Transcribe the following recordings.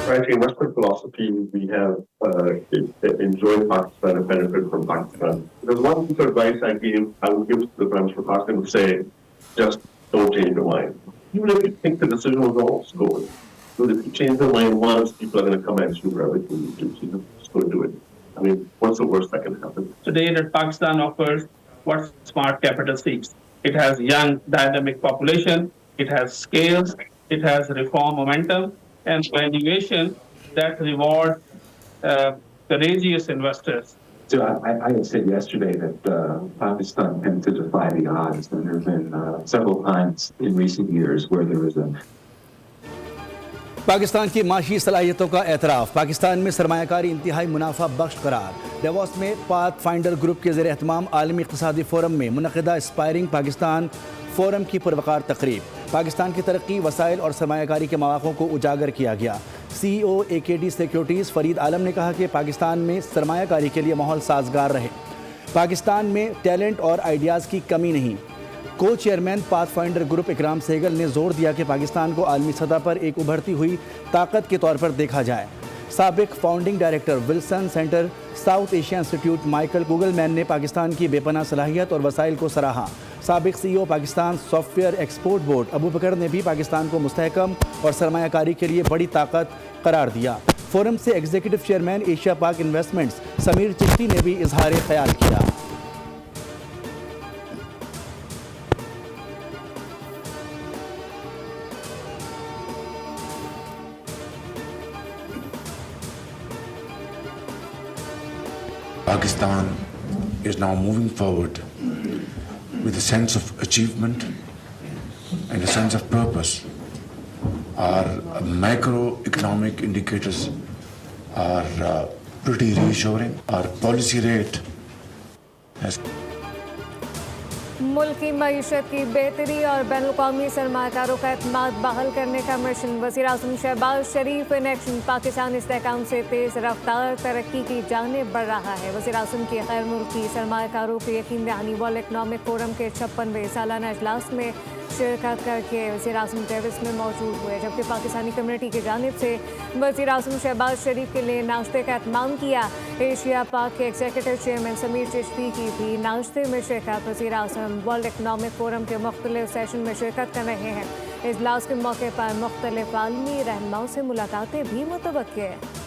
Right, in Western philosophy, we have enjoyed Pakistan and benefit from Pakistan. There's one piece of advice I would give to the Prime Minister of Pakistan would say, just don't change your mind. Even if you think the decision was wrong, just go with it. But if you change your mind once, people are going to come at you for everything you do. So you just go do it. I mean, what's the worst that can happen? Today that Pakistan offers what smart capital seeks. It has young, dynamic population, it has scales, it has reform momentum, and innovation that reward uh, courageous investors. So I had said yesterday that Pakistan tends to defy the odds, and there have been several times in recent years where there was a Pakistan की माशी सलाहियतों का एतराफ़, पाकिस्तान में सरमायाकारी इंतहाई मुनाफा बख्श करार। DeVos में path finder group के ज़ेर एहतमाम आलमी इक़्तिसादी फोरम में मुनक़िदा एस्पायरिंग पाकिस्तान फोरम की पुरवकार तकरीब। पाकिस्तान की तरक्की, वसाइल और सरमायाकारी के मौक़ों को उजागर किया गया। CEO AKD सिक्योरिटीज़ फ़रीद आलम ने कहा कि पाकिस्तान में सरमायाकारी के लिए माहौल साजगार रहे। पाकिस्तान में टैलेंट और आइडियाज़ की कमी नहीं। को चेयरमैन पाथ फाइंडर ग्रुप इकराम सहगल ने जोर दिया कि पाकिस्तान को आलमी सतह पर एक उभरती हुई ताकत के तौर पर देखा जाए। साबिक founding director Wilson Center South Asia Institute Michael Kugelman ने पाकिस्तान की बेपनाह सलाहियत और वसाइल को सराहा। साबिक CEO Pakistan Software Export Board Abu Bakar ने भी पाकिस्तान को मुस्तहकम और सरमायाकारी के लिए बड़ी ताकत करार दिया। फोरम से एग्जीक्यूटिव चेयरमैन एशिया पाक इन्वेस्टमेंट्स समीर चिश्ती ने भी इजहार ख्याल किया। Pakistan is now moving forward with a sense of achievement and a sense of purpose. Our macroeconomic indicators are pretty reassuring. Our policy rate has मुल्की मईशत की बेहतरी और बैनुल-अक़वामी सरमायाकारों का एतमाद बहाल करने का मिशन। वज़ीर-ए-आज़म शहबाज शरीफ इन एक्शन। पाकिस्तान इस्तेहकाम से तेज़ रफ्तार तरक्की की जानिब बढ़ रहा है। वज़ीर-ए-आज़म की गैर मुल्की सरमायाकारों को यकीन दहानी वर्ल्ड इकनॉमिक फोरम के 56वें सालाना इजलास में शिरकत करके वज़ीर-ए-आज़म डेविस में मौजूद हुए, जबकि पाकिस्तानी कम्युनिटी की जानिब से वज़ीर-ए-आज़म शहबाज शरीफ के लिए नाश्ते का एहतमाम किया। एशिया पाक के एग्जीक्यूटिव चेयरमैन समीर चिश्ती की भी नाश्ते में शिरकत। वज़ीर-ए-आज़म वर्ल्ड इकनॉमिक फोरम के मुख्तलिफ सेशन में शिरकत कर रहे हैं। इजलास के मौके पर मुख्तलिफ आलमी रहनुमाओं से मुलाकातें भी मुतवक्किल है।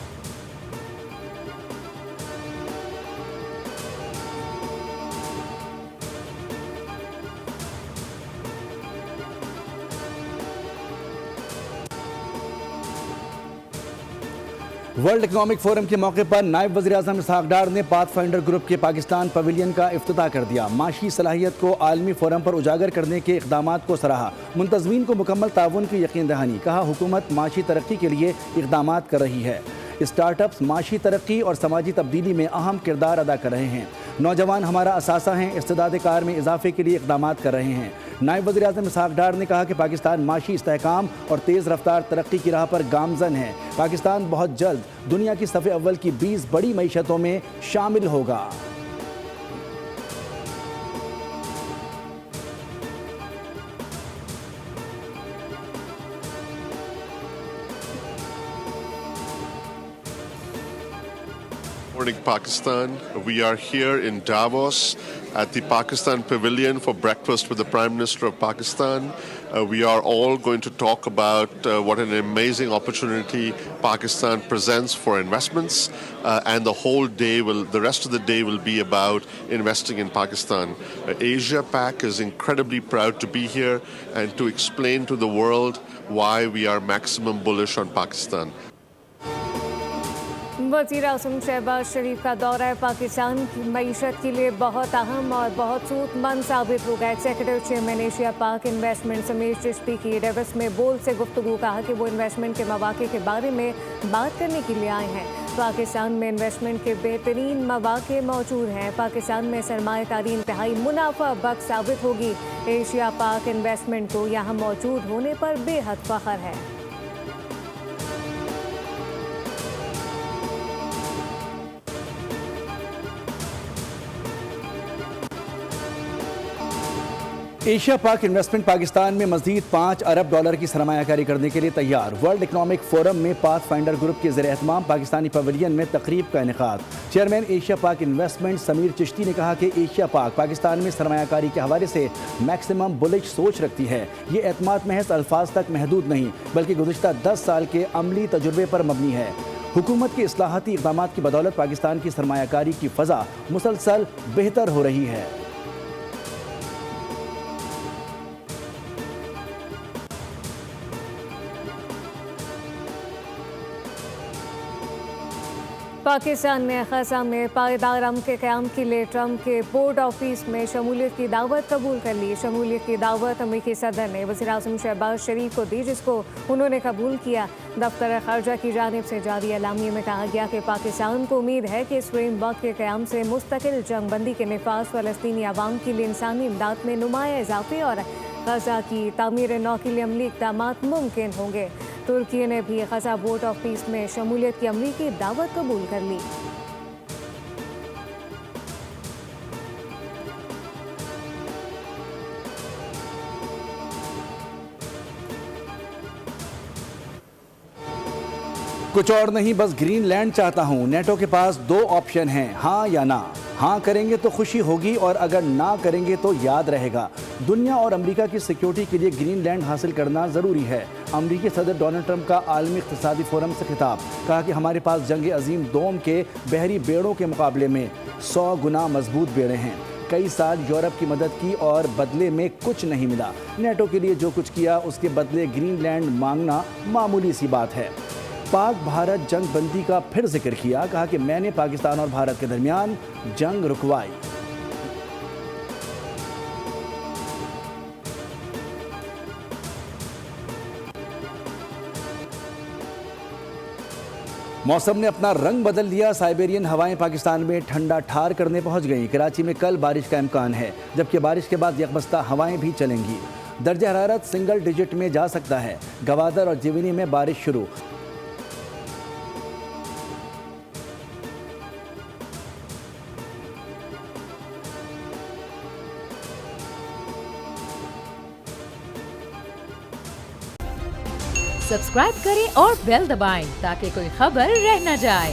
वर्ल्ड इकनॉमिक फोरम के मौके पर नायब वज़ीर-ए-आज़म इसहाक़ डार ने पाथ फाइंडर ग्रुप के पाकिस्तान पवेलियन का इफ्तिताह कर दिया। माशी सलाहियत को आलमी फोरम पर उजागर करने के इक़दामात को सराहा। मुंतज़मीन को मुकम्मल ताउन की यकीन दहानी। कहा, हुकूमत माशी तरक्की के लिए इक़दामात कर रही है। स्टार्टअप्स माशी तरक्की और समाजी तब्दीली में अहम किरदार अदा कर रहे हैं। नौजवान हमारा असासा हैं, इस्तेदाद कार में इजाफे के लिए इक़दामात कर रहे हैं। नायब वज़ीर-ए-आज़म इसहाक़ डार ने कहा कि पाकिस्तान माशी इस्तेहकाम और तेज़ रफ्तार तरक्की की राह पर गामज़न है। पाकिस्तान बहुत जल्द दुनिया की सफ़े अव्वल की 20 बड़ी मईशतों में शामिल होगा। Morning, Pakistan. We are here in Davos at the Pakistan Pavilion for breakfast with the Prime Minister of Pakistan. We are all going to talk about what an amazing opportunity Pakistan presents for investments, and the rest of the day will be about investing in Pakistan. Asia Pac is incredibly proud to be here and to explain to the world why we are maximum bullish on Pakistan. वज़ीर-ए-आज़म शहबाज शरीफ का दौरा पाकिस्तान की मईशत के लिए बहुत अहम और बहुत सूदमंद साबित होगा। एग्जीक्यूटिव चेयरमैन एशिया पाक इन्वेस्टमेंट समीर चिश्ती की डेविस में बोल से गुफ्तगू। कहा कि वो इन्वेस्टमेंट के मौक़े के बारे में बात करने के लिए आए हैं। पाकिस्तान में इन्वेस्टमेंट के बेहतरीन मौक़े मौजूद हैं। पाकिस्तान में सरमायाकारी इंतहाई मुनाफा बख्श साबित होगी। एशिया पाक इन्वेस्टमेंट को यहाँ मौजूद होने पर बेहद फ़ख्र है। एशिया पाक इन्वेस्टमेंट पाकिस्तान में मज़ीद $5 अरब की सरमायाकारी करने के लिए तैयार। वर्ल्ड इकनॉमिक फोरम में पाथ फाइंडर ग्रुप के ज़ेर एहतमाम पाकिस्तानी पवेलियन में तकरीब का इनेकाद। चेयरमैन एशिया पाक इन्वेस्टमेंट समीर चिश्ती ने कहा कि एशिया पाक पाकिस्तान में सरमायाकारी के हवाले से मैक्सिमम बुलिश सोच रखती है। ये एतमाद महज अल्फाज तक महदूद नहीं बल्कि गुज़िश्ता 10 साल के अमली तजुर्बे पर मबनी है। हुकूमत के इस्लाहाती इक़दामात की बदौलत पाकिस्तान की सरमायाकारी की फ़ज़ा मुसलसल बेहतर हो रही है। पाकिस्तान ने ख़ज़ा में पायदार अमन के क़याम के लिए ट्रंप के बोर्ड ऑफिस में शमूलियत की दावत कबूल कर ली। शमूलियत की दावत अमरीकी सदर ने वज़ीर-ए-आज़म शहबाज शरीफ को दी, जिसको उन्होंने कबूल किया। दफ्तर ख़ारजा की जानिब से जारी एलामिये में कहा गया कि पाकिस्तान को उम्मीद है कि इस फ्रेमवर्क के क़याम से मुस्तकिल जंग बंदी के नफाज़ फ़लस्तीनी अवाम के लिए इंसानी इमदाद में नुमाया इजाफ़े और ग़ज़ा की तामीर नौ के लिए अमली इक़दामात मुमकिन होंगे। तुर्की ने भी ग़ज़ा बोर्ड ऑफ पीस में शमूलियत की अमरीकी दावत कबूल कर ली। कुछ और नहीं, बस ग्रीनलैंड चाहता हूँ। नेटो के पास 2 ऑप्शन हैं, हाँ या ना। हाँ करेंगे तो खुशी होगी और अगर ना करेंगे तो याद रहेगा। दुनिया और अमेरिका की सिक्योरिटी के लिए ग्रीनलैंड हासिल करना ज़रूरी है। अमेरिकी सदर डोनाल्ड ट्रंप का आलमी इक़्तिसादी फोरम से खिताब। कहा कि हमारे पास जंग अजीम दोम के बहरी बेड़ों के मुकाबले में 100 गुना मजबूत बेड़े हैं। कई साल यूरोप की मदद की और बदले में कुछ नहीं मिला। नेटो के लिए जो कुछ किया उसके बदले ग्रीनलैंड मांगना मामूली सी बात है। पाक भारत जंग बंदी का फिर जिक्र किया। कहा कि मैंने पाकिस्तान और भारत के दरमियान जंग रुकवाई। मौसम ने अपना रंग बदल लिया। साइबेरियन हवाएं पाकिस्तान में ठंडा ठार करने पहुंच गईं। कराची में कल बारिश का इम्कान है, जबकि बारिश के बाद यकबस्ता हवाएं भी चलेंगी। दर्जा हरारत सिंगल डिजिट में जा सकता है। गवादर और जिवनी में बारिश शुरू। सब्सक्राइब करें और बेल दबाएं ताकि कोई खबर रह न जाए।